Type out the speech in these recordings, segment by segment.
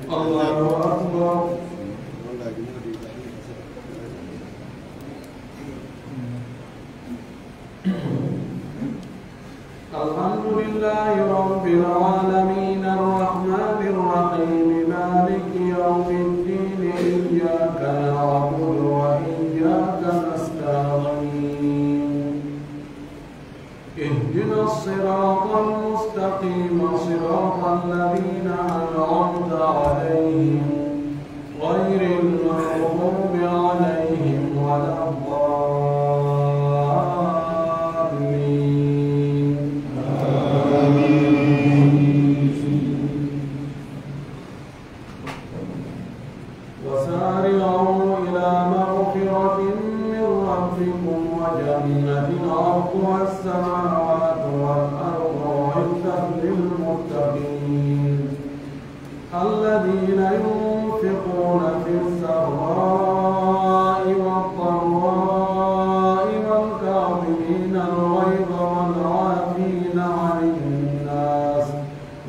الله أكبر. الحمد لله رب العالمين الرحمن الرحيم مالك يوم الدين إياك نعبد وإياك نستعين اهدنا الصراط المستقيم صراط الذين أنعمت عليهم غير المغضوب عليهم ولا الضالين. وسارعوا إلى مغفرة من ربكم وجنة عرضها السماوات والأرض أعدت للمتقين الذين ينفقون في السراء والضراء والكاظمين الغيظ والعافين عن الناس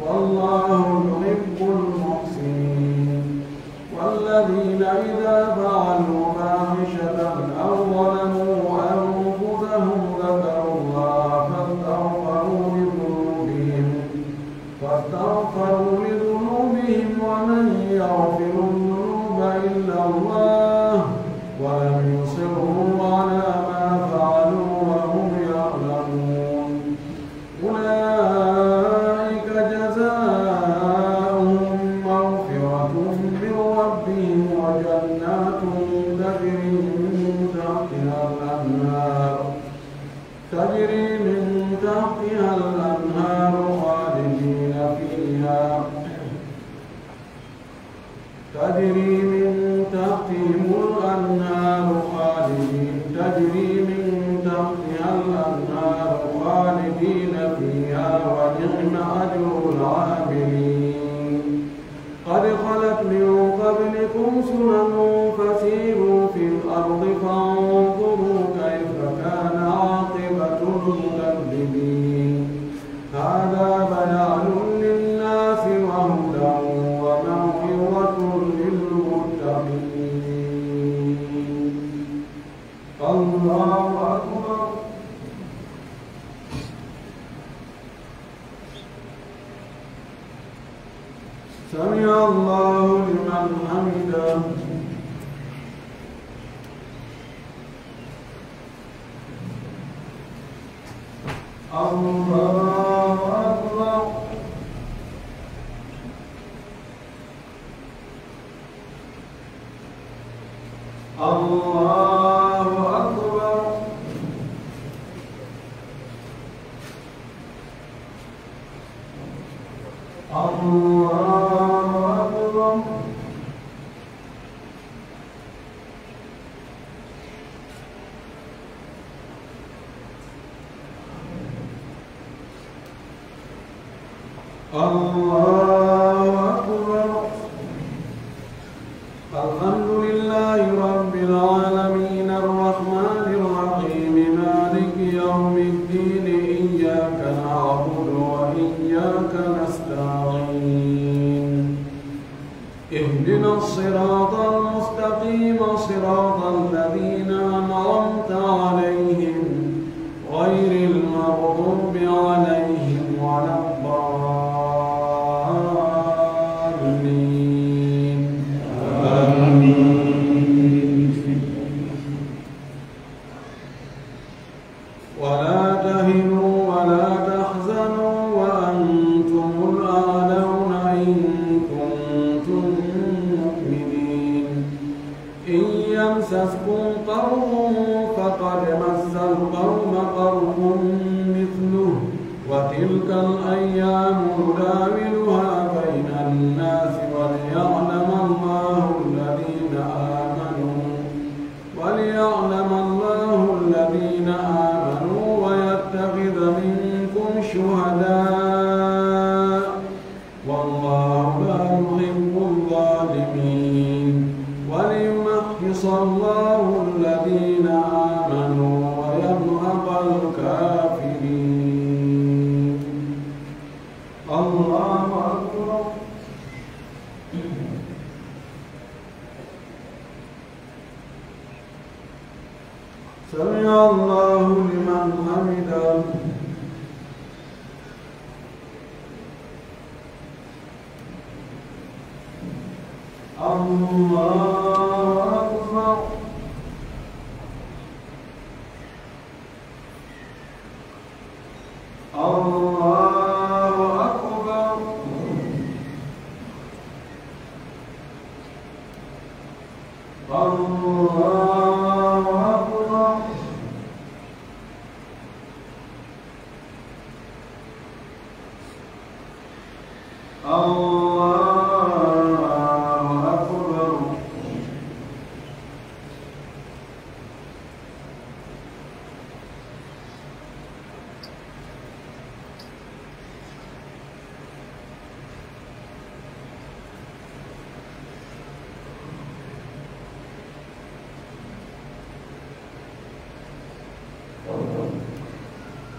والله يحب المحسنين والذين إذا فعلوا فاحشة أو ظلموا أنفسهم ذكروا الله فاستغفروا لذنوبهم ومن يغفر الذنوب إلا الله ولم يصروا على ما فعلوا وهم يعلمون أولئك جزاؤهم مغفرة من ربهم وجنات تجري من تحتها الأنهار خالدين فيها تجري من تحتهم الأنهار خالدين فيها ونعم أجر العاملين قد خلت من قبلكم سنن فسيروا في الأرض فانظروا كيف كان عاقبة المكذبين هذا بيان للناس وهدى وموعظة للمتقين. الله أكبر. سمع الله لمن حمده. الله أكبر. الله أكبر. الله أكبر. الله أكبر. الحمد لله رب العالمين الرحمن الرحيم مالك يوم الدين إياك نعبد وإياك نستعين اهدنا الصراط المستقيم صراط الذين أنعمت عليهم غير المغضوب عليهم ولا الضالين. آمين. ولا تهنوا ولا تحزنوا وأنتم الأعلون إن كنتم مؤمنين إن يمسسكم قرح فقد مس القوم قرح مثله وتلك الأيام نداولها بين الناس وليعلم الله الذين آمنوا ويتخذ منكم شهداء والله لا يحب الظالمين وليمحص الله الذين آمنوا ويمحق الكافرين. الله أكبر. سمع الله لمن حمده. الله أكبر. الله أكبر. الله أكبر.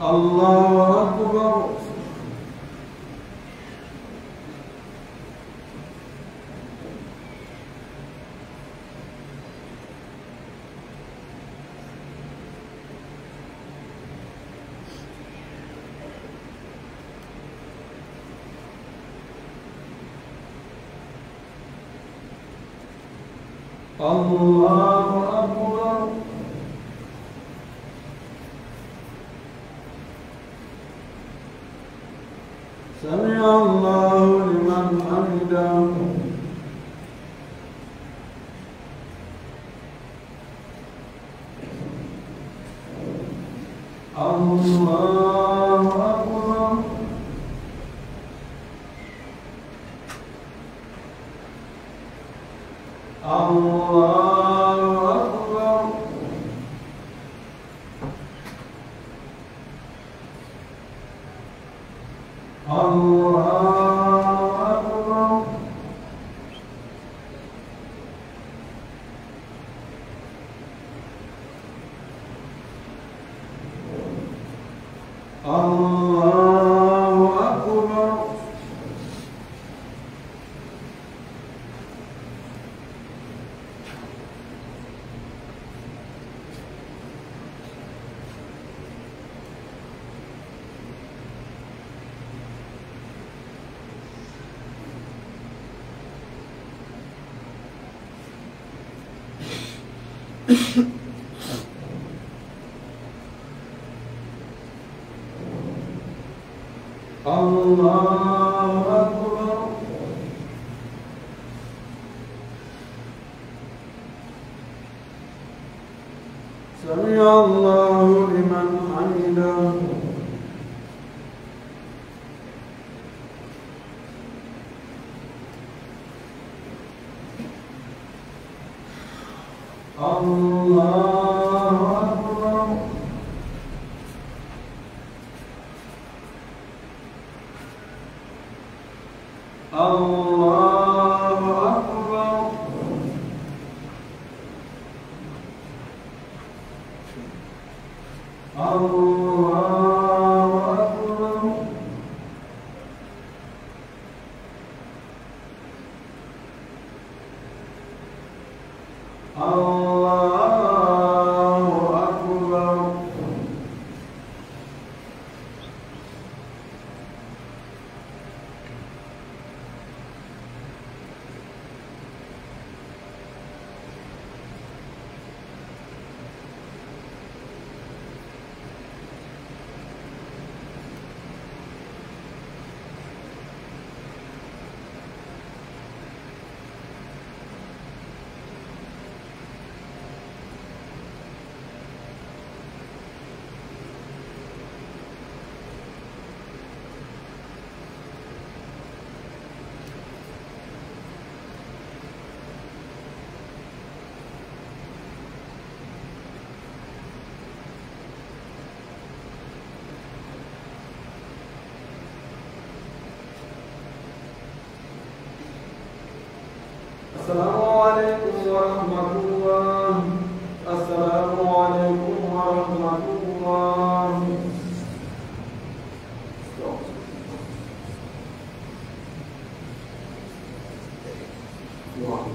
الله أكبر. الله أكبر. سمع الله لمن حمده. الله أكبر. الله أكبر. الله أكبر. الله أكبر. الله أكبر. سمع الله لمن حمده. الله أكبر. الله أكبر. الله أكبر. الله أكبر. السلام عليكم ورحمة الله. السلام عليكم ورحمة الله. Wow.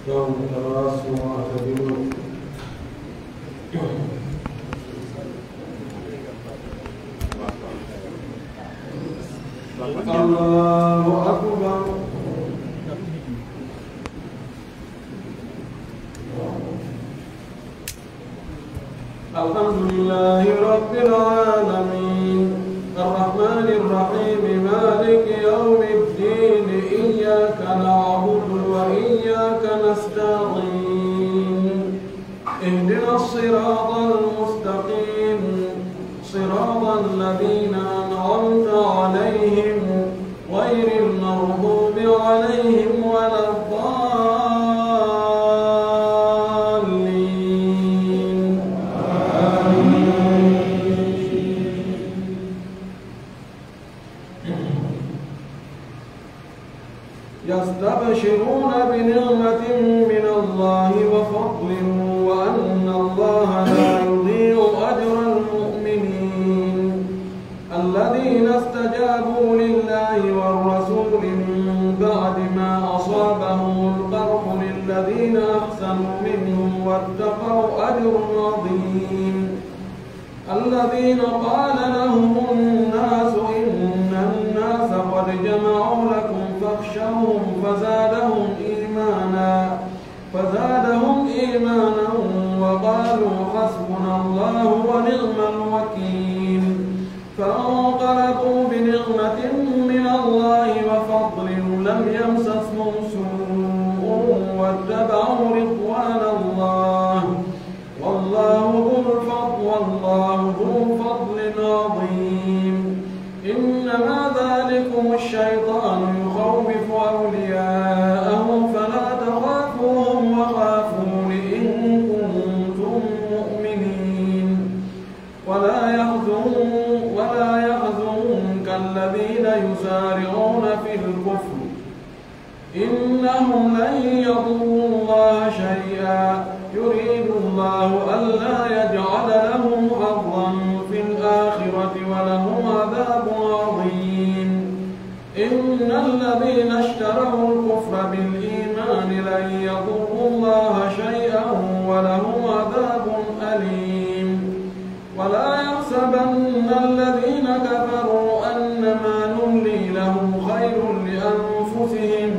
استووا تراصوا واعتدلوا. الله أكبر. الحمد لله رب العالمين الرحمن الرحيم مالك يوم الدين إياك نعبد وإياك نستعين اهدنا الصراط المستقيم صراط الذين أنعمت عليهم غير المغضوب عليهم ولا الضالين آمين. يستبشرون بنعمة من الله وفضل وأن الله لا يضيع أجر المؤمنين الذين استجابوا لله والرسول من بعد ما أصابهم القرح للذين أحسنوا منهم واتقوا أجر عظيم الذين قال لهم الناس إن الناس قد جمعوا لكم فاخشوهم فزادهم إيمانا وقالوا حسبنا الله ونعم الوكيل فانقلبوا بنعمة من الله وفضل لم يمسسهم سوء واتبعوا رضوان الله والله ذو فضل عظيم إنما ذلكم الشيطان يخوف أولياءه فلا تخافوهم وخافون إن كنتم مؤمنين ولا يحزنك الذين يسارعون في الكفر إنهم لن يضروا الله شيئا يريد الله ألا يجعل لهم حظا في الآخرة ولهم عذاب عظيم إن الذين اشتروا الكفر بالإيمان لن يضروا الله شيئا ولهم عذاب أليم ولا يحسبن الذين كفروا أنما نملي لهم خير لأنفسهم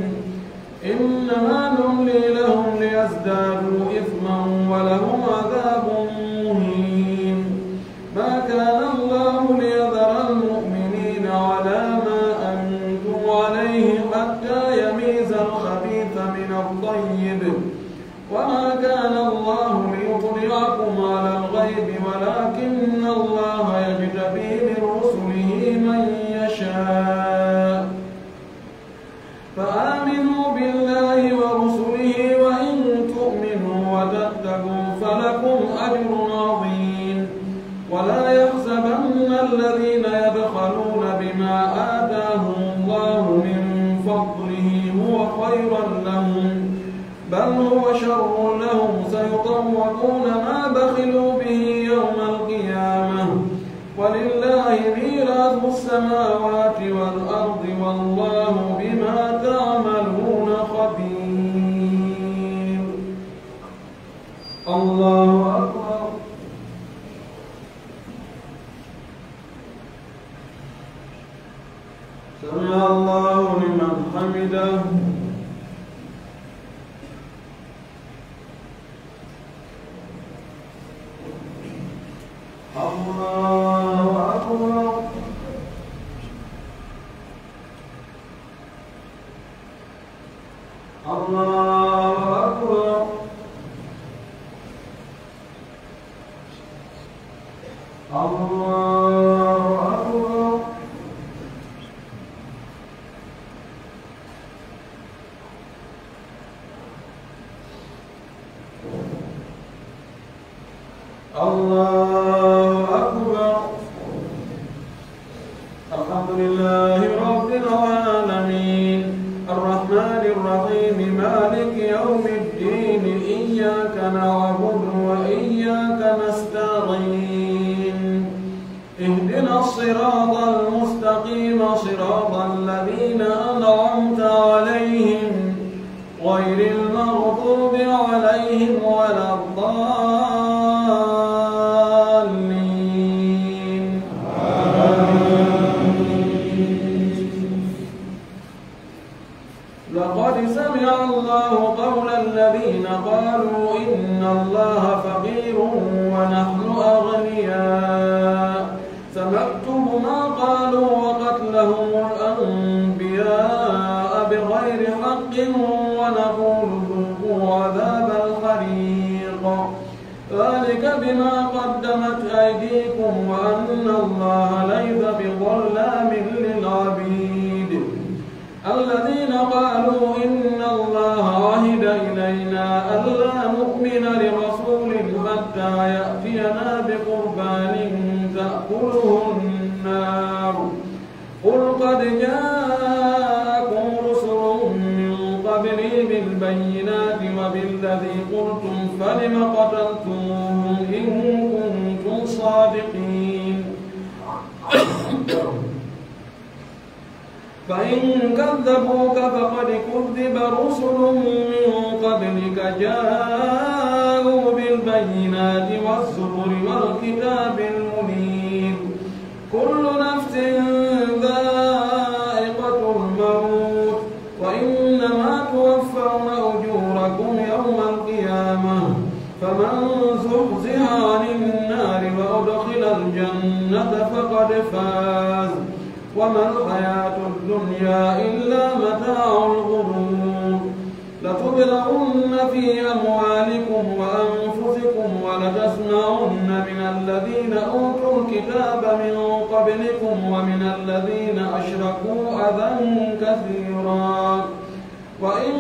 إنما نملي لهم ليزدادوا إثما ولهم عذاب مهين ما كان الله ليذر المؤمنين على ما أنتم عليه حتى يميز الخبيث من الطيب وما كان الله ليطلعكم على الغيب ولكن الله يجتبي من رسله من يشاء فآمنوا بالله ورسله وإن تؤمنوا وتتقوا فلكم أجر عظيم ولا يحسبن الذين يبخلون بما آتاهم الله من فضله هو خيرا لهم بل هو شر لهم سيطوقون ما بخلوا به يوم القيامة ولله ميراث السماوات والأرض والله بما تعملون خبير. الله أكبر. سمع الله لمن حمده. الله أكبر. الله أكبر. الله أكبر. الله أكبر. الحمد لله رب العالمين الرحمن الرحيم مالك يوم الدين إياك نعبد وإياك نستعين اهدنا الصراط المستقيم صراط الذين أنعمت عليهم غير المغضوب عليهم ولا الضالين. لقد سمع الله قول الذين قالوا إن الله فقير ونحن أغنياء سنكتب ما قالوا وقتلهم الأنبياء بغير حق ونقول ذوقوا عذاب الحريق ذلك بما قدمت أيديكم وأن الله ليس بظلام للعبيد. الذين قالوا إن الله عهد إلينا ألا نؤمن لرسول حتى يأتينا بقربان تأكله النار قل قد جاءكم رسل من قبلي بالبينات وبالذي قلتم فلم قتلتموهم إن كنتم صادقين. فإن كذبوك فقد كذب رسل من قبلك جاءوا بالبينات والزبر والكتاب المنير كل نفس ذائقة الموت وإنما توفون أجوركم يوم القيامة فمن زحزح عن النار وأدخل الجنة فقد فاز وما الحياة الدنيا إلا متاع الغرور. لتبلغن في أموالكم وأنفسكم ولتسمعن من الذين أوتوا الكتاب من قبلكم ومن الذين أشركوا أذى كثيرا وإن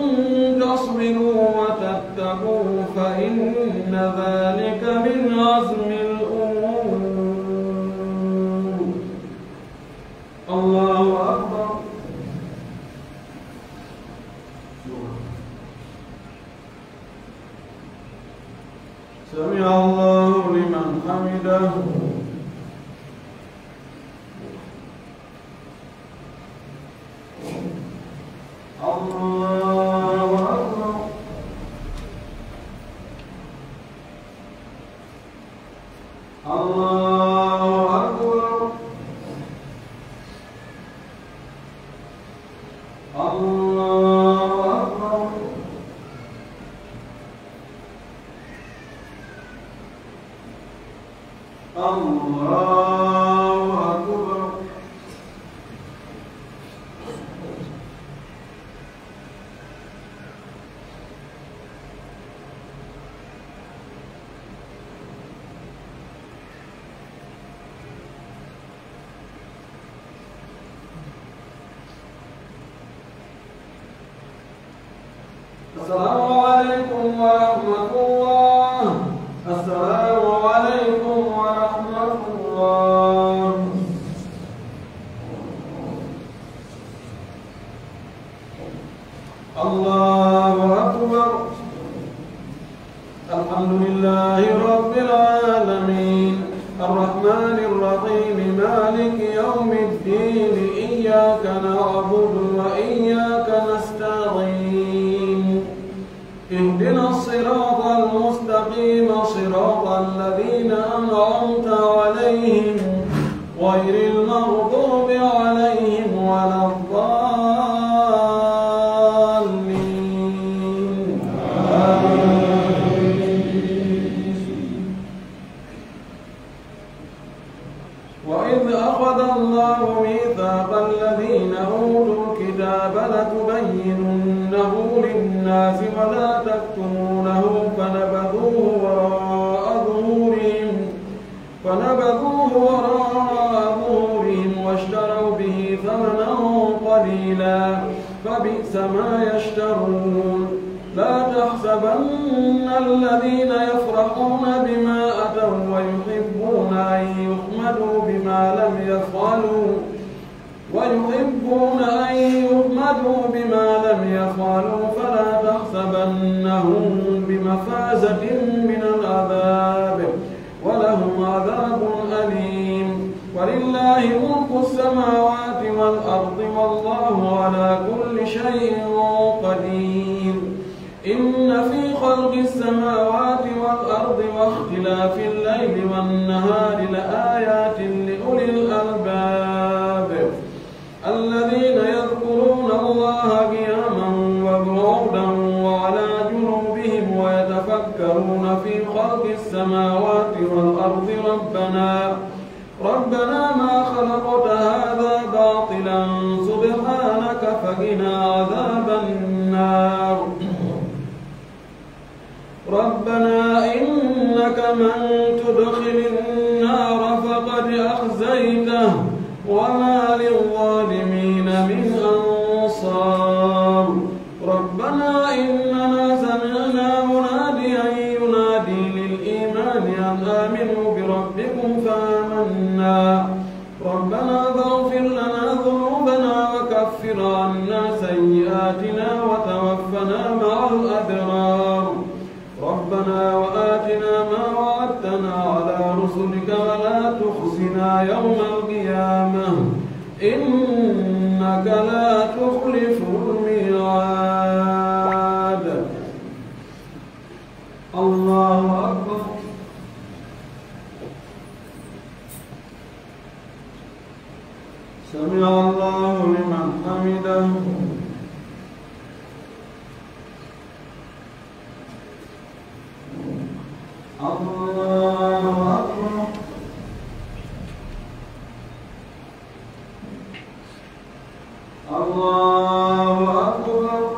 تصبروا وتتقوا فإن ذلك من عزم الأمور. الله أكبر. سمع الله لمن حمده. الله أكبر. الله أكبر. الله أكبر. الله أكبر. السلام عليكم ورحمة الله. السلام عليكم ورحمة الله. الرحمن الرحيم مالك يوم الدين إياك نعبد وإياك نستعين اهدنا الصراط المستقيم صراط الذين أنعمت عليهم غير المغضوب عليهم ولا الضالين وإذ أخذ الله ميثاق الذين أوتوا الكتاب لتبيننه للناس ولا تكتمونه فنبذوه وراء ظهورهم واشتروا به ثمنا قليلا فبئس ما يشترون لا تحسبن الذين يفرحون بما أتوا ويحبون أن يحمدوا بما لم يفعلوا فلا تحسبنهم بمفازة من العذاب ولهم عذاب أليم ولله ملك السماوات والأرض والله على كل شيء قدير إن في خلق السماوات والأرض واختلاف الليل والنهار لآيات لأولي الألباب الذين يذكرون الله قياما وقعودا وعلى جنوبهم ويتفكرون في خلق السماوات والأرض ربنا ما خلقت هذا باطلا سبحانك فقنا عذاب النار ربنا إنك من تدخل النار فقد أخزيته وما للظالمين من أنصار ربنا إننا سمعنا مناديا ينادي للإيمان أن آمنوا بربكم فآمنا ربنا فاغفر لنا ذنوبنا وكفر عنا سيئاتنا وتوفنا مع الأبرار ربنا وآتنا ما وعدتنا على رسلك ولا تخزنا يوم القيامة إنك لا تخلف الميعاد الله أكبر سمع الله لمن حمده الله أكبر الله أكبر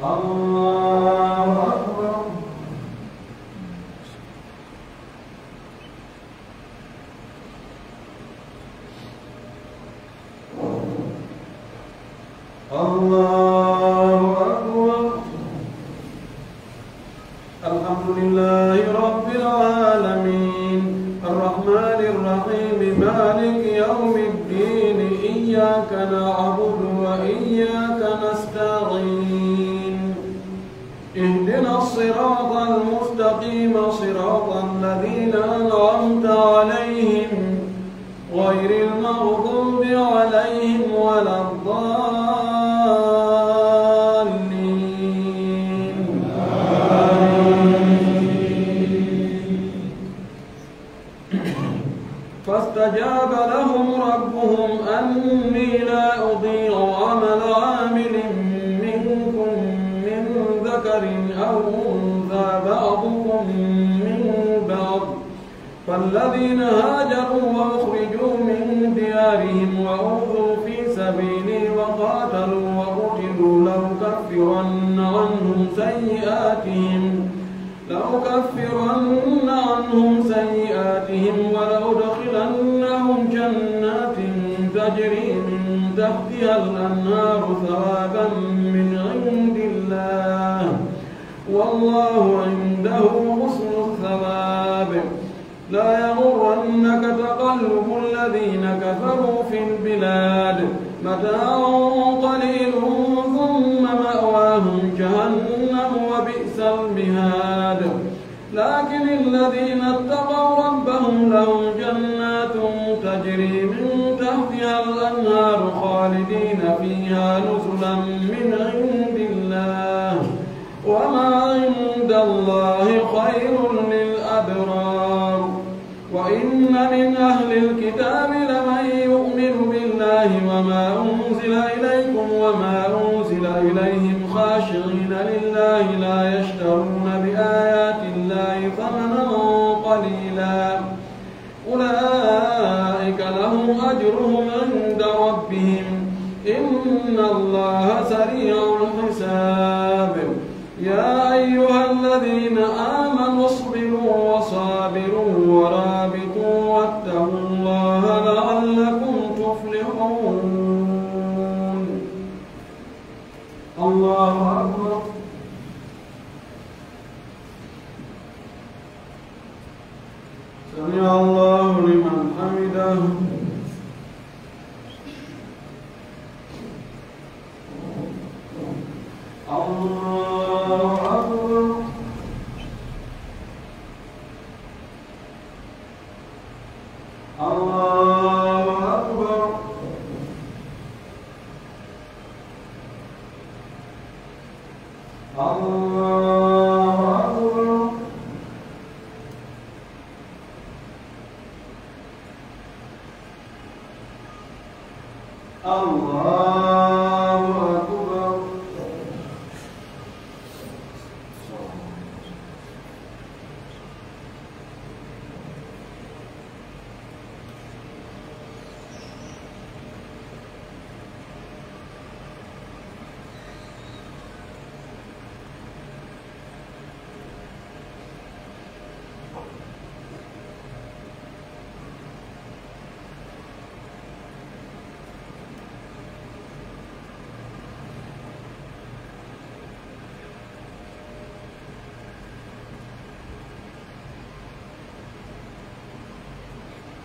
الله أكبر الله أكبر الحمد لله رب العالمين الرحمن الرحيم مالك يوم الدين إياك نعبد وإياك نستعين اهدنا الصراط المستقيم صراط الذين أنعمت عليهم غير المغضوب عليهم ولا الضالين فاستجاب لهم ربهم أني لا أضيع عمل عامل منكم من ذكر أو أنثى بعضكم من بعض فالذين هاجروا وأخرجوا من ديارهم وأوذوا في سبيلي وقاتلوا وقتلوا لأكفرن عنهم سيئاتهم ولأدخلنهم جنات تجري من تحتها الأنهار ثوابا من عند الله والله عنده حسن الثواب لا يغرنك تقلب الذين كفروا في البلاد متاع قليل ثم مأواهم جهنم وبئس المهاد لكن الذين اتقوا ربهم لهم جنات تجري من تحتها الأنهار خالدين فيها نزلا من عند الله وما عند الله خير للأبرار وإن من أهل الكتاب لمن يؤمن بالله وما أنزل إليكم وما أنزل إليهم خاشعين لله لا يشترون بآيات الله ثمنا قليلا أولئك لهم أجرهم عند ربهم إن الله سريع الحساب يا أيها الذين آمنوا اصبروا وصابروا ورابطوا واتقوا الله لعلكم تفلحون الله أكبر سمع الله لمن حمده الله أكبر الله أكبر الله أكبر الله أكبر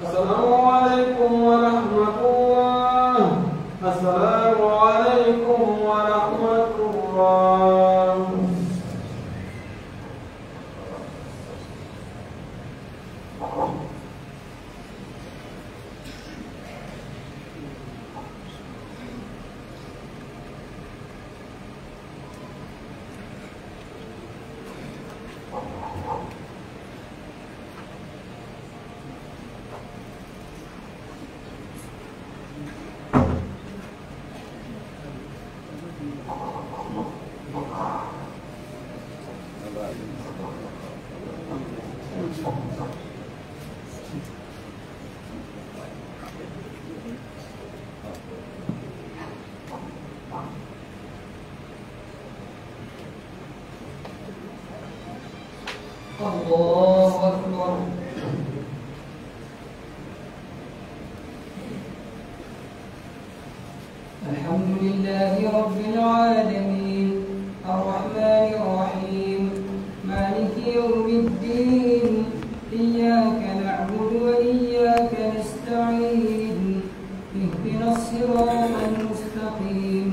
السلام عليكم ورحمة الله. السلام عليكم ورحمة الله. الله أكبر. الحمد لله رب العالمين الرحمن الرحيم مالك يوم الدين إياك نعبد وإياك نستعين اهدنا الصراط المستقيم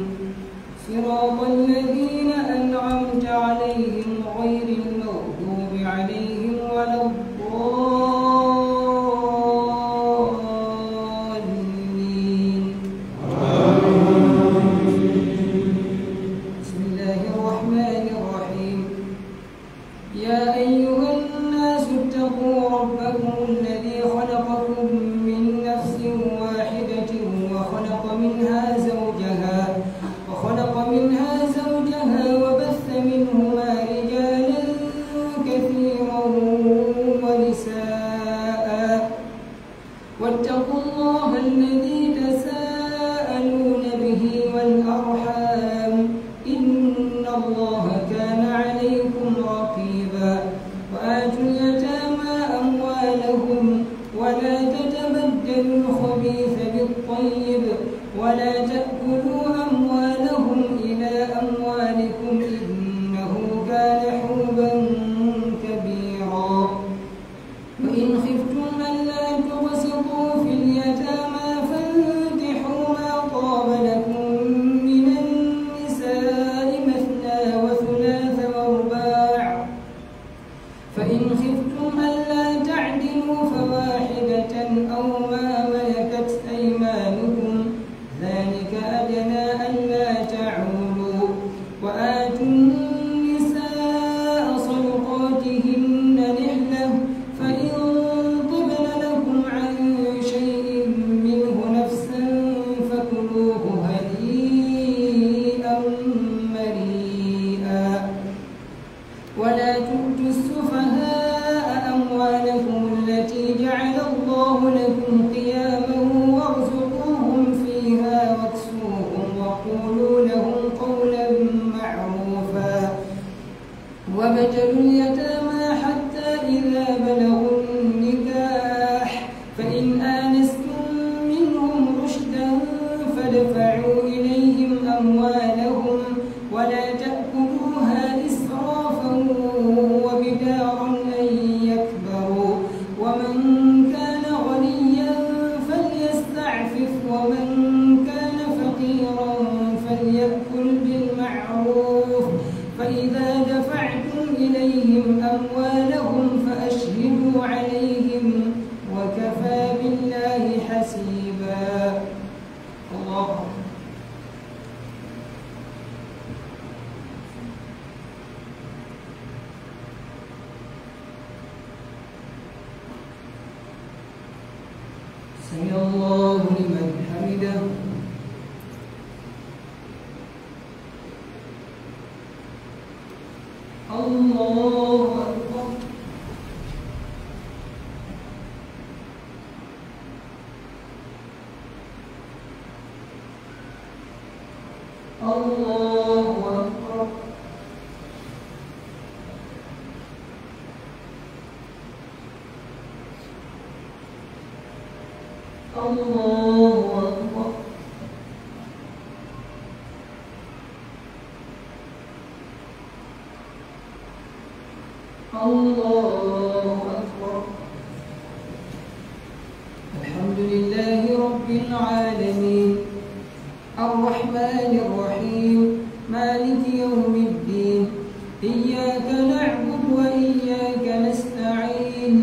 صراط الذين أنعمت عليهم غير المغضوب عليهم ولا الضالين. بسم الله الرحمن الرحيم. يا أيها الناس اتقوا ربكم الذي خلقكم من نفس واحدة وخلق منها زوجها وبث منهما رجالا كثيرا ونساء واتقوا الله الذي تساءلون به والأرحام إن الله كان عليكم رقيبا. وآتوا اليتامى أموالهم ولا تتبدلوا الخبيث بالطيب ولا تأكلوا أموالهم إلى أموالكم إنه كان حوبا كبيرا. وإن خفتم ألا تقسطوا في اليتامى فانكحوا ما طاب لكم من النساء مثنى وثلاث ورباع فإن خفتم ألا تعدلوا فواحدة أو ما ملكت أيمانكم ذلك أدنى ألا تعولوا وآتوا النساء صدقاتهن نحلة فإن طبن لكم عن شيء منه نفسا فكلوه هنيئا مريئا ولا تؤتوا السفهاء أموالكم التي جعل الله لكم قياما وارزقوهم فيها واكسوهم وقولوا لهم قولا معروفا وابتلوا اليتامى حتى إذا بلغوا النكاح فإن آنستم منهم رشدا فادفعوا إليهم أموالهم ولا تأكلوها إسرافا وبدارا أن يكبروا ومن كان غنيا فليستعفف ومن كان فقيرا فليأكل بالمعروف فإذا دفعتم إليهم أموالهم فأشهدوا عليهم وكفى بالله حسيبا. الله سمع الله لمن حمده. الله أكبر. الله أكبر. الله أكبر. الله أكبر. الحمد لله رب العالمين الرحمن الرحيم مالك يوم الدين إياك نعبد وإياك نستعين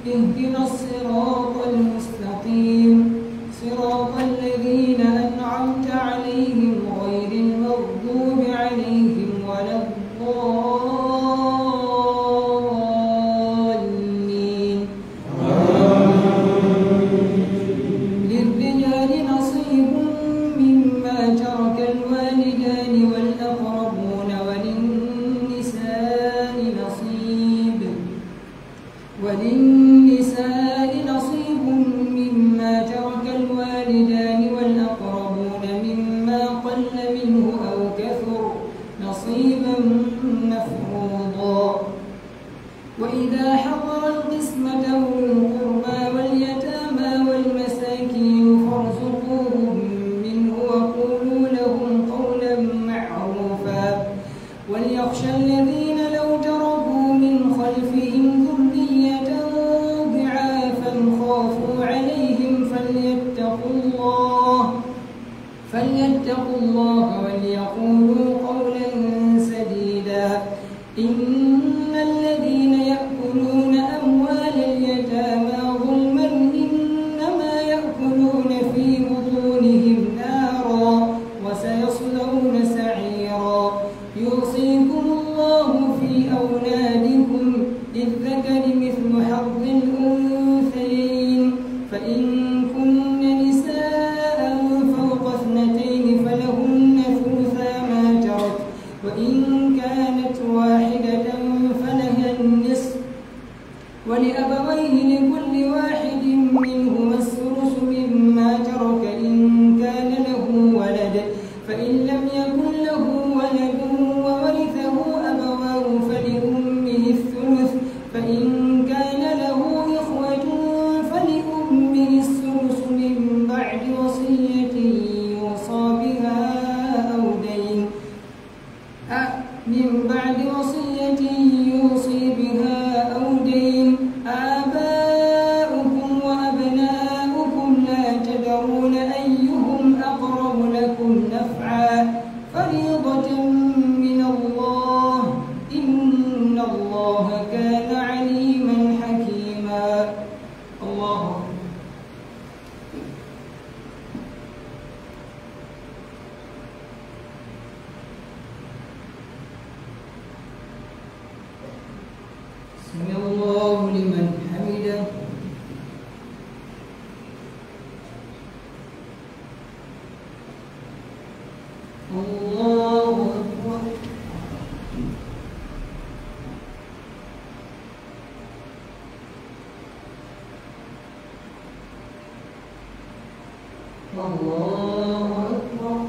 اهدنا الصراط المستقيم صراط الذين أنعمت عليهم غير المغضوب عليهم ولا الضالين. للرجال نصيب مما ترك الوالدان والأقربون وللنساء نصيب مما ترك الوالدان والأقربون مما قل منه أو كثر نصيبا مفروضا. وإذا حضر القسمة أولو القربى واليتامى والمساكين فارزقوهم منه وقولوا لهم قولا معروفا وليخشى الذين لو تركوا من خلفهم ذرية ضعافا خافوا عليهم فليتقوا الله وليقولوا قولا سديدا. إن الذين يأكلون أموال اليتامى ظلما إنما يأكلون في بطونهم نارا وسيصلون سعيرا. يوصيكم الله في أولادكم للذكر مثل حظ الأنثيين فإن كن نساء فوق اثنتين فلهن ثلثا ما ترك وإن كانت واحدة فلها النصف ولأبويه لكل واحد منهما السدس مما ترك إن كان له ولد فإن لم يكن له ولد وورثه أبواه فلأمه الثلث فإن كان له إخوة فلأمه السدس من بعد وصية يوصى بها أو دين آباؤكم وأبناؤكم لمن حمده. الله أكبر. الله أكبر.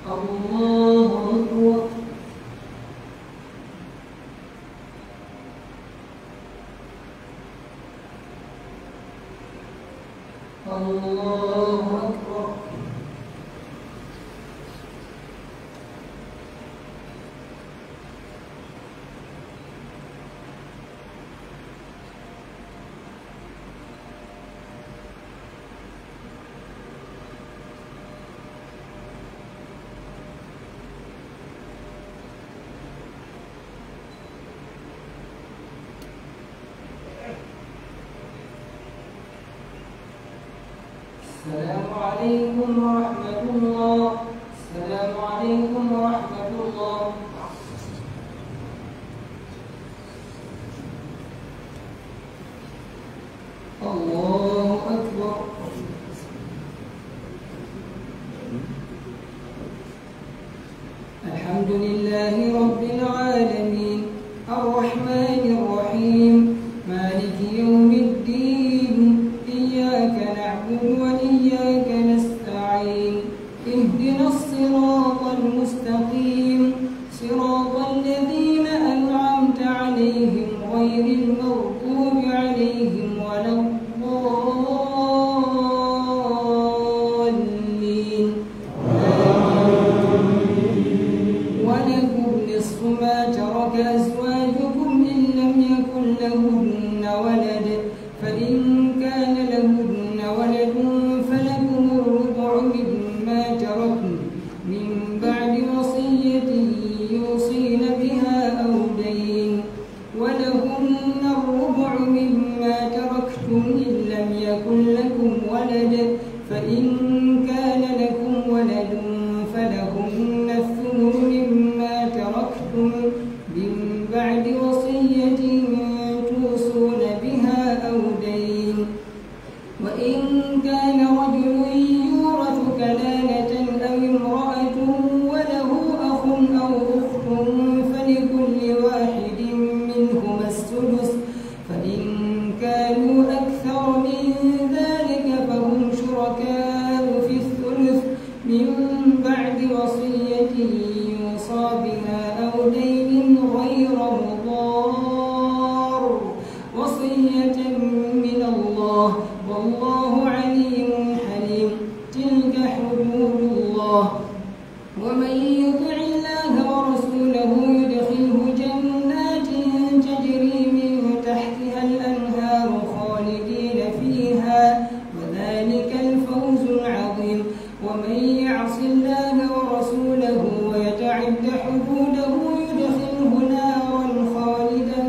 الله أكبر. الله أكبر. السلام عليكم ورحمة الله. السلام عليكم ورحمة الله. الله أكبر. الحمد لله رب العالمين الرحمن الرحيم مالك يوم الدين إياك نعبد وإياك نستعين اهدنا الصراط المستقيم صراط الذين أنعمت عليهم غير المغضوب عليهم ولا الضالين. ولكم نصف ما ترك أزواجكم إن لم يكن لهن ولد فإن كان لهن ولد فلكم الربع مما تركن من بعد وصية يوصين بها أو دين ولهن الربع مما تركتم إن لم يكن لكم ولد فإن كان لكم ولد فلهن الثمن مما تركتم من بعد وصية توصون بها أو دين وإن كان رجل يورث كلالة أو امرأة وله أخ أو أخت فلكل واحد منهما السدس فإن كانوا أكثر من ذلك فهم شركاء في الثلث من بعد وصية يوصى بها أو دين غير مضار وصية من الله والله عليم حليم. تلك حدود الله ومن يطع الله ورسوله يدخله جنات تجري من تحتها الأنهار خالدين فيها وذلك الفوز العظيم. ومن يعص الله ورسوله ويتعد حدوده يدخله نارا خالدا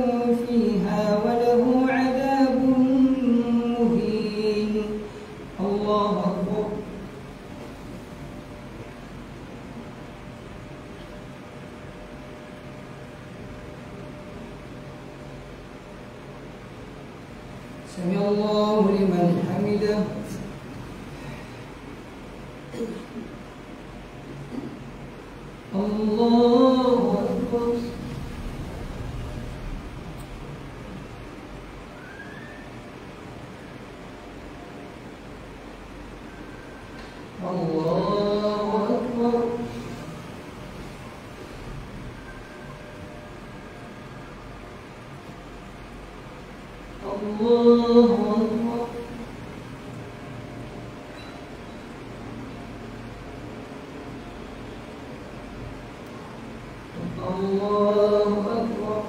فيها وله عذاب مهين. الله أكبر. سمع الله لمن حمده. الله أكبر. الله أكبر. الله أكبر. الله أكبر.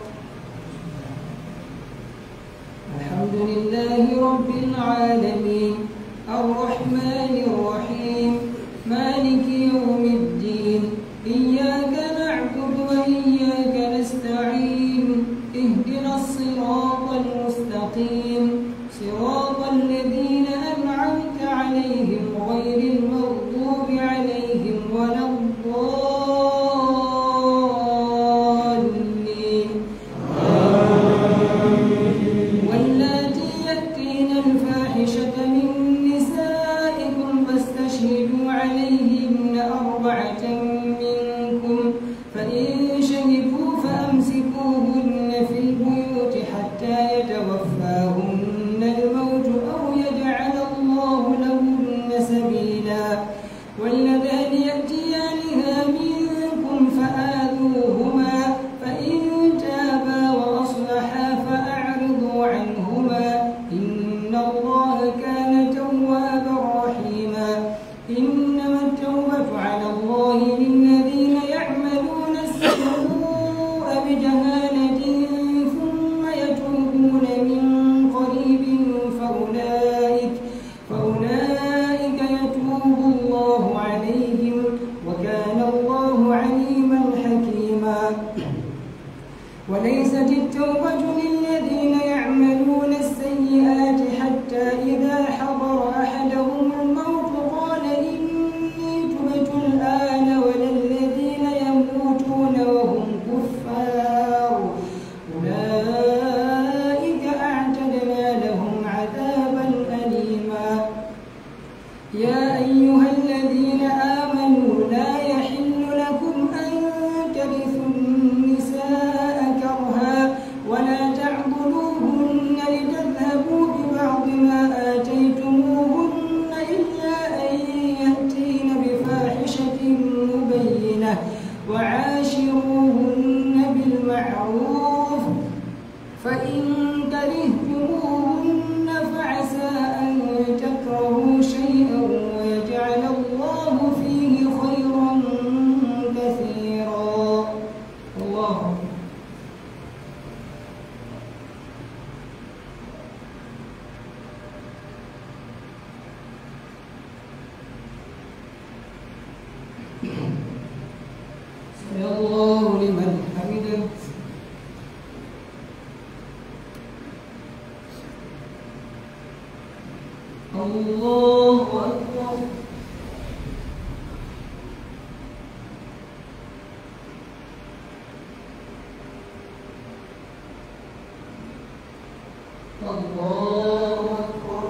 الحمد لله رب العالمين الرحمن الرحيم مالك يوم الدين إياك نعبد وإياك نستعين اهدنا الصراط المستقيم صراط الذين أنعمت عليهم غير المغضوب عليهم ولا الضالين. طاعة منكم، فإن شهدوا فأمسكوهن في البيوت حتى يتوفاهن الموت أو يجعل الله لهن سبيلا. واللذان يأتيانها منكم فآذوهما، فإن تابا وأصلحا فأعرضوا عنهما، إن الله كان توابا رحيما. إنما التوبة على الله للذين يعملون السوء بجهالة ثم يتوبون من قريب فأولئك يتوب الله عليهم، وكان الله عليما حكيما. وليست التوبة للذين يعملون السيئات حتى إذا حضر أحدهم الموت قال إني تبت الآن، ولا الذين يموتون وهم كفار، أولئك أعتدنا لهم عذابا أليما. يا أيها الذين آمنوا لا يحل لكم أن ترثوا النساء كرها ولا تعضلوهن لتذهبوا ببعض ما آتيتموهن إلا أن يأتين بفاحشة مبينة، وعاشروهن بالمعروف، فإن كرهتموهن فعسى أن تكرهوا شيئا ويجعل الله فيه خيرا كثيرا. الله سمع الله لمن حمده. الله أكبر. الله أكبر.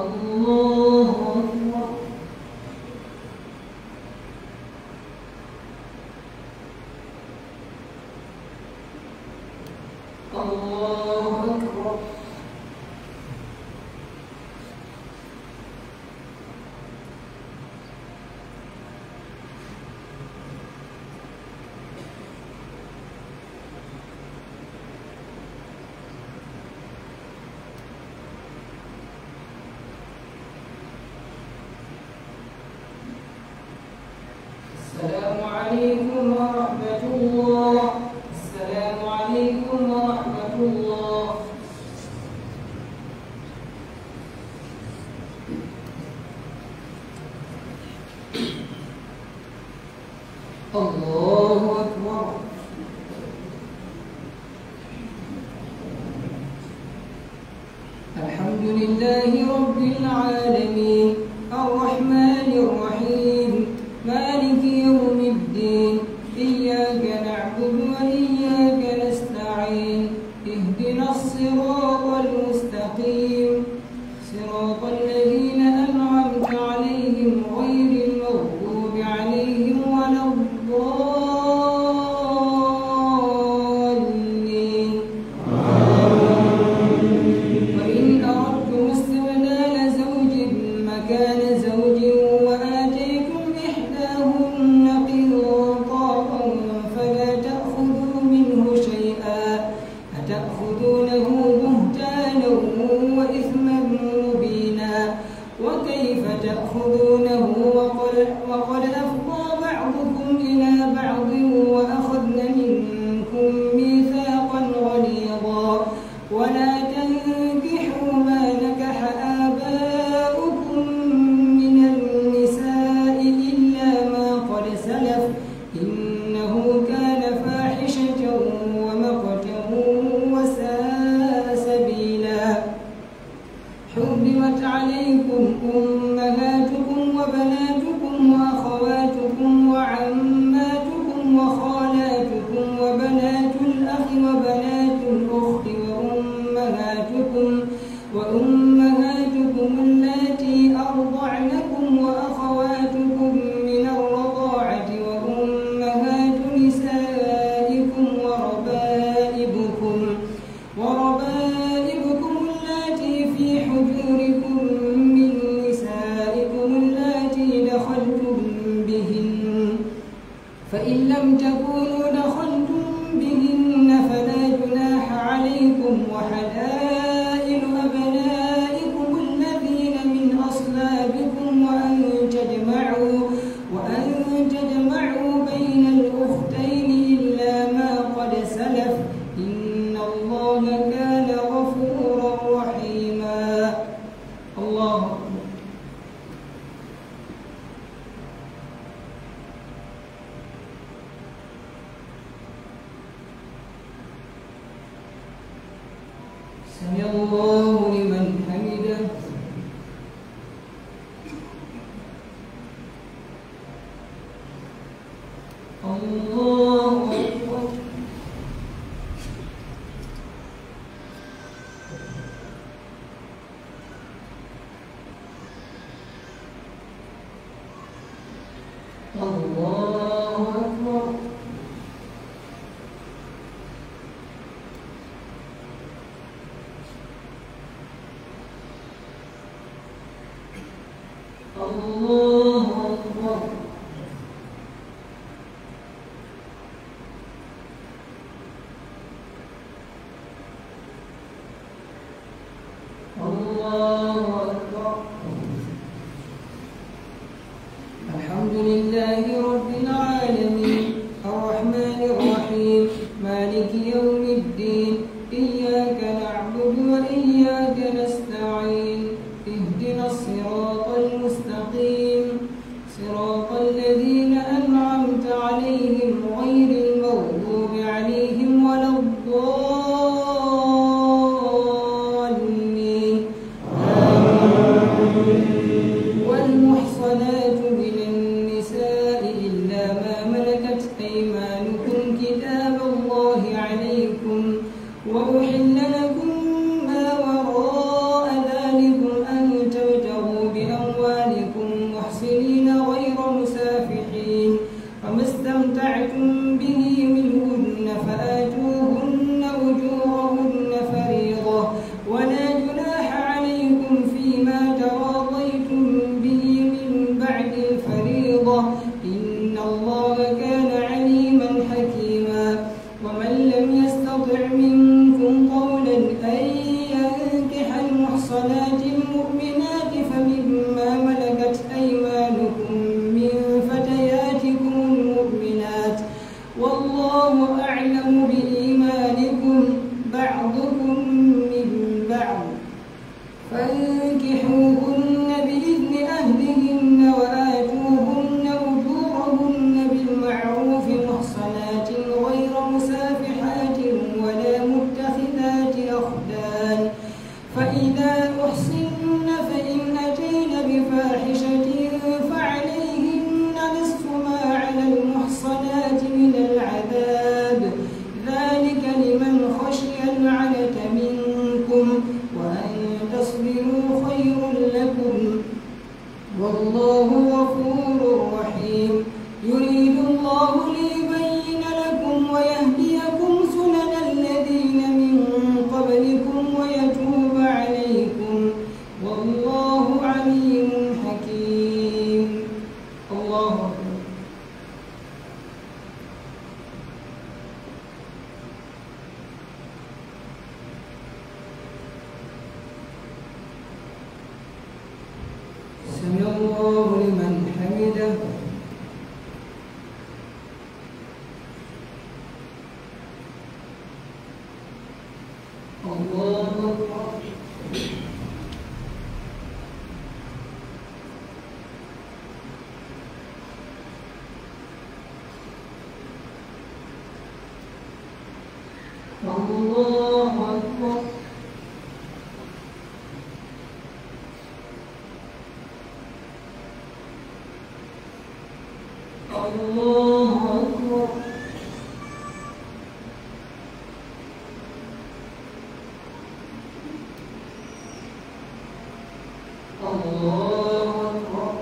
الله أكبر. الله أكبر. السلام عليكم ورحمة الله. السلام عليكم ورحمة الله. الله أكبر. الحمد لله رب العالمين الرحمن الرحيم مالك يوم الدين، إياك نعبد وإياك نستعين، اهدنا الصراط المستقيم، صراط الذين أنعمت عليهم غير المغضوب عليهم ولا الضالين. وإن أردتم استبدال زوج مكان زوج وآتيتم إحداهن قنطارا فلا تأخذوا منه شيئا، أتأخذونه بهتانا وإثما مبينا، وكيف تأخذونه وقد أفضى بعضكم إلى بعض وأخذن منكم ميثاقا غليظا، ولا تنكحوا ما نكح آباؤكم من النساء إلا ما قد سلف، إنه كان فاحشة ومقتا وساء سبيلا. حرمت عليكم أمهاتكم وبناتكم وأخواتكم كان غفورا رحيما. الله أكبر. سمع الله لمن حمده. الله أكبر. الله أكبر. الله أكبر. الله أكبر. الحمد لله رب العالمين الرحمن الرحيم مالك يوم الدين إياك نعبد وإياك نستعين اهدنا الصراط المستقيم صراط الذين أنعمت عليهم غير المغضوب عليهم ولا الضالين. والمحصنات من النساء إلا ما ملكت أيمانكم كتاب الله عليكم وأحل لكم ما وراء ذلكم أن تبتغوا بأموالكم محصنين غير مسافحين فما استمتعتم به منهن فآتوهن أجورهن فريضة ولا جناح عليكم فيما تراضيتم به من بعد الفريضة إن الله كان عليما حكيما. ومن لم يستطع منكم قولا أن ينكح المحصنات المؤمنات فمما ملكت أيمانكم من فتياتكم المؤمنات والله أعلم بإيمانكم بعضكم من بعض فانكحوهن بإذن أهلهن وآتوهن أجورهن بالمعروف محصنات غير مسافحات ولا متخذات أخدان فإذا أحصن فإن أتين بفاحشة فعليهن نصف ما على المحصنات من العذاب ذلك لمن خشي العنة منكم وأن تصبروا خير لكم والله غفور رحيم. يريد الله ليبين لكم ويهديكم سنن الذين من قبلكم ويتوب عليكم والله عليم حكيم. الله أكبر. سمع الله لمن حمده. الله أكبر. الله أكبر. الله أكبر. الله أكبر.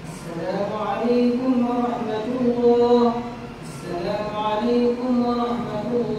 السلام عليكم ورحمة الله. السلام عليكم ورحمة الله.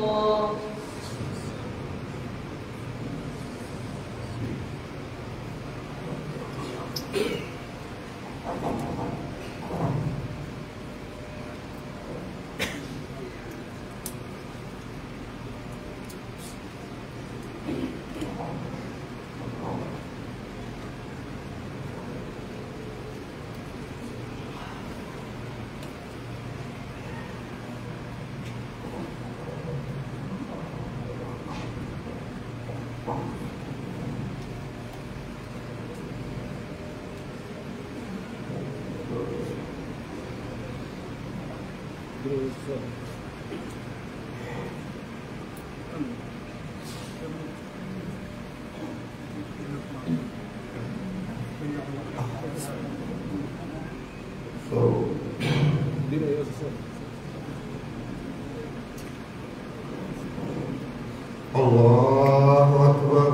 Allahu Akbar.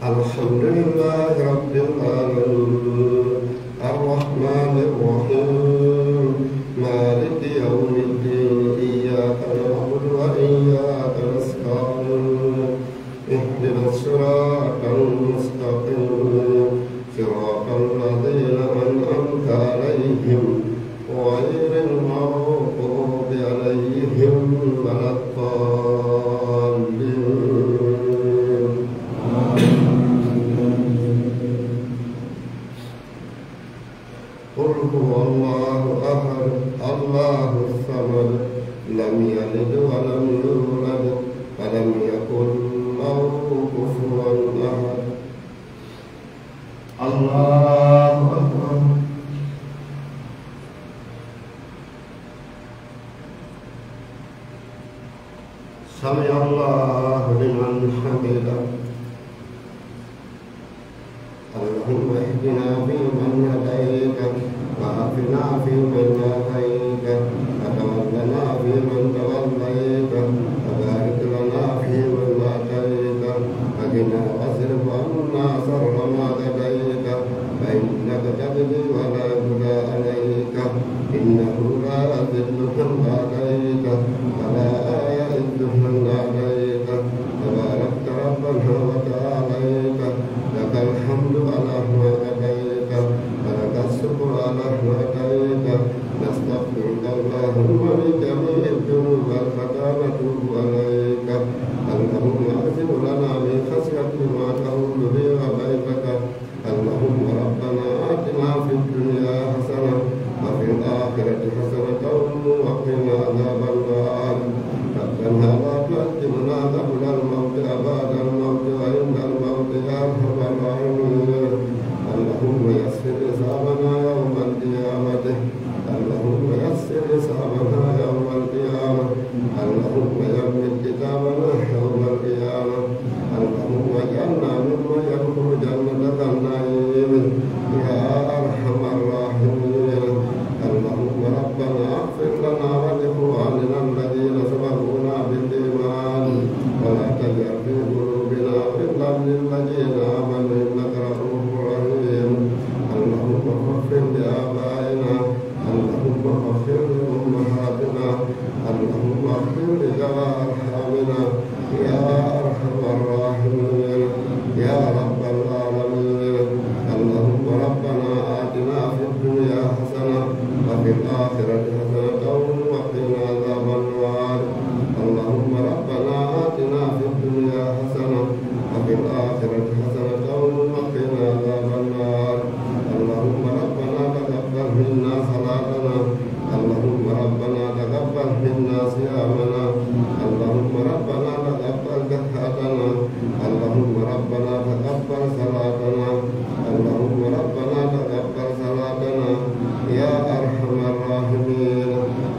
Alhamdulillah Rabbil Alamin Ar-Rahmanir Rahim Maliki Yawmiddin Iyyaka na'budu wa iyyaka nasta'in Ihdinas siratal mustaqim Siratal ladzina an'amta 'alaihim ghairil maghdubi 'alaihim waladdallin. Qul huwallahu ahad, Allahus samad, lam yalid wa lam yulad, wa lam yakul lahu kufuwan ahad. Allahu Akbar. Sami Allahu liman hamidah. Allahumma ihdina fiman hadaita wa afina fiman afaita wa tawallana fiman tawallaita wa barik lana fiman ataita wa qina wasrif anna sharra ma qadaita fa innaka taqdi wa la yuqda alayka innahu la yadhillu man qadaita wa la ya'izzu man qadaita tabarakta rabbana wa ta'alaita lakal hamdu ala ma qadaita wa lakas syukru ala ma qadaita nastaghfiruka Allahumma min jami'id dhunubi wal khataya wa natubu alayka Allahumma aqsim lana min khashyatika ma tahulu bihi wa bainaka Allahumma rabbana atina fid dunya hasanah wa fil akhirati hasanatan wa qina adhaban nar Rabbana la tu'akhidhna qabla al-mawti wa ba'da al-mawti wa inda al-mawti ya arhamar rahimin Allahumma yassir hisabana yawmal qiyamah Allahumma yassir hisabana yawmal qiyamah Allahumma yammin kitabana yawmal qiyamah Allahumma ij'alna mimman yadkhulu jannatal na'im ya arhamar rahimin Allahumma rabbana ighfir lana wa li ikhwanina alladhina sabaquna bil iman wa la taj'al fi qulubina ghillan lil ladzina amanu innaka ra'ufur rahim Allahumma ighfir li abaina Allahumma ighfir li ummahatina Allahumma ighfir li dhawi arhamina ya arhamar rahimin ya rabbal alamin Allahumma rabbana atina fid dunya hasanah wa fil akhirati hasanatan wa qina adhaban nar Allahumma rabbana atina fid dunya hasanah wa fil akhirati hasanatan wa qina adhaban nar Allahumma rabbana taqabbal minna salatana Allahumma rabbana taqabbal minna siyamana Allahumma rabbana taqabbal zakatana Allahumma rabbana taqabbal salatana Allahumma rabbana taqabbal salatana ya arhamar rahimin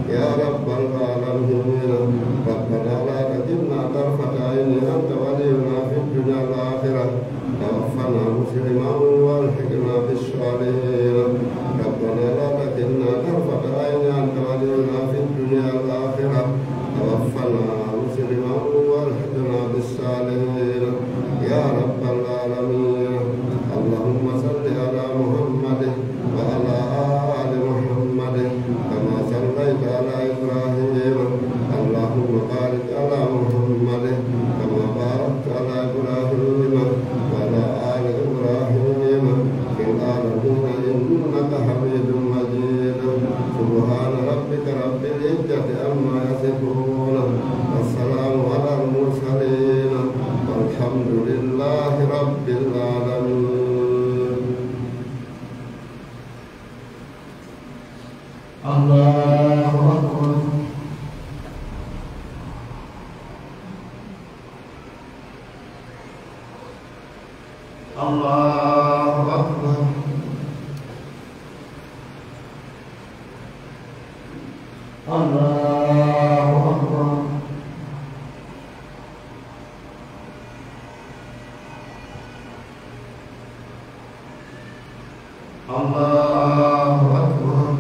ya rabbal alamin Rabbana la tajilna tarfata ayni anta waliyuna fid dunya wal akhirah tawaffana musliman walhiqna bis salihin Rabbana la tajilna tarfata ayni anta waliyuna fid dunya wal akhirah tawaffana musliman walhiqna bis salihin ya rabbal alamin Allahumma salli ala Muhammad wa ala ali Muhammad kama sallaita ala Ibrahim Allahumma barik ala Muhammad kama barakta ala Ibrahim wa ala ali Ibrahim fil alamin innaka Hamidum Majid Subhana rabbika rabbil izzati amma yasifun wassalamu ala al-mursalin walhamdulillahi rabbil alamin Allahu Akbar Allahu أكبر الله أكبر الله أكبر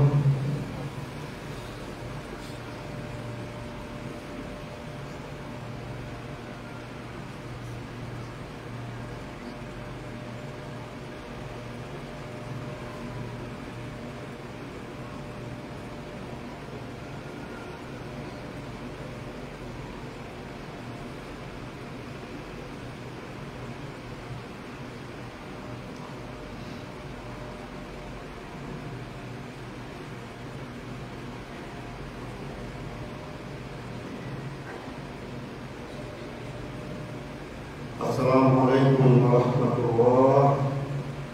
السلام عليكم ورحمة الله.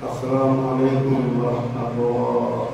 السلام عليكم ورحمة الله.